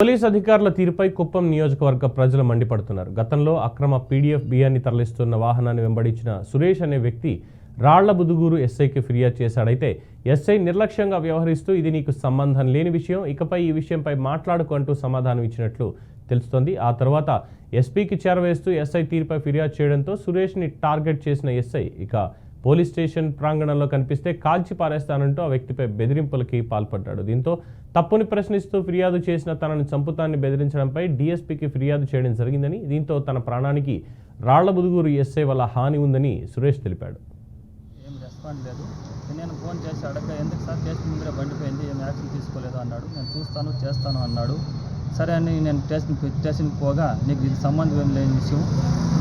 Police అధికారుల తీరుపై కుప్పం నియోజకవర్గ ప్రజలు మండిపడుతున్నారు. గతంలో అక్రమ పీడీఎఫ్ బియ్యాన్ని తరలిస్తున్న వాహనాన్ని వెంబడించిన సురేష్ అనే వ్యక్తి రాళ్లబుదుగూరు ఎస్ఐకి ఫిర్యాదు చేశాడైతే ఎస్ఐ నిర్లక్ష్యంగా వ్యవహరిస్తూ ఇది నీకు సంబంధం లేని విషయం, ఇకపై ఈ విషయంపై మాట్లాడుకు అంటూ సమాధానం ఇచ్చినట్లు తెలుస్తోంది. ఆ తర్వాత ఎస్పీకి చేరవేస్తూ ఎస్ఐ తీరుపై ఫిర్యాదు చేయడంతో సురేష్ని టార్గెట్ చేసిన ఎస్ఐ ఇక పోలీస్ స్టేషన్ ప్రాంగణంలో కనిపిస్తే కాల్చి పారేస్తానంటూ ఆ వ్యక్తిపై బెదిరింపులకి పాల్పడ్డాడు. దీంతో తప్పుని ప్రశ్నిస్తూ ఫిర్యాదు చేసిన తనను చంపుతాన్ని బెదిరించడంపై డీఎస్పీకి ఫిర్యాదు చేయడం జరిగిందని, దీంతో తన ప్రాణానికి రాళ్లబుదుగూరు ఎస్ఐ వల్ల హాని ఉందని సురేష్ తెలిపాడు. ఏం రెస్పాండ్ లేదు. నేను ఫోన్ చేసి అడగ ఎందుకు సార్ కేసు ముందరే బండిపోయింది, ఏం యాక్షన్ తీసుకోలేదు అన్నాడు. నేను చూస్తాను చేస్తాను అన్నాడు. సరే అని నేను స్టేషన్కి పోగా నీకు దీనికి సంబంధం లేని విషయం,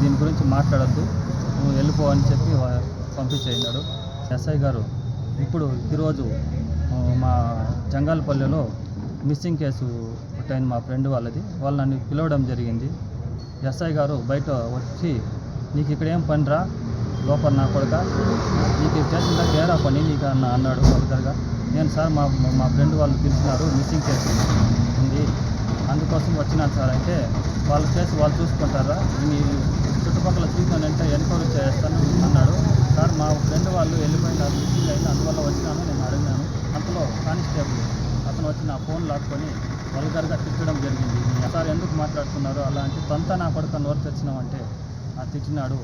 దీని గురించి మాట్లాడద్దు, నువ్వు వెళ్ళిపో అని చెప్పి పంపించేయినాడు ఎస్ఐ గారు. ఇప్పుడు ఈరోజు మా జంగాలపల్లెలో మిస్సింగ్ కేసు పుట్టిన మా ఫ్రెండ్ వాళ్ళది, వాళ్ళు నన్ను పిలవడం జరిగింది. ఎస్ఐ గారు బయట వచ్చి నీకు ఇక్కడ ఏం పనిరా లోపల నా కొడుక, నీకు స్టేషన్ దగ్గర ఏరా పని నీకు అన్నాడు ఫర్దర్గా. నేను సార్ మా ఫ్రెండ్ వాళ్ళు పిలిచినారు, మిస్సింగ్ కేసు ఉంది, అందుకోసం వచ్చినాను సార్. అయితే వాళ్ళ కేసు వాళ్ళు చూసుకుంటారా, మీ చుట్టుపక్కల చూసానంటే ఎన్క్వైరీ చేస్తాను అన్నాడు. సార్ మా ఫ్రెండ్ వాళ్ళు వెళ్ళిపోయినారు, మిస్సింగ్ అయింది, అందువల్ల వచ్చినాను నేను అడిగినాను. అంతలో కానిస్టేబుల్ అతను వచ్చి నా ఫోన్ లాక్కొని వల్గర్గా తిట్టడం జరిగింది. సార్ ఎందుకు మాట్లాడుతున్నారు అలా అంటే, తొంత నా కొడుకు నోరు తెచ్చినామంటే తిట్టినాడు.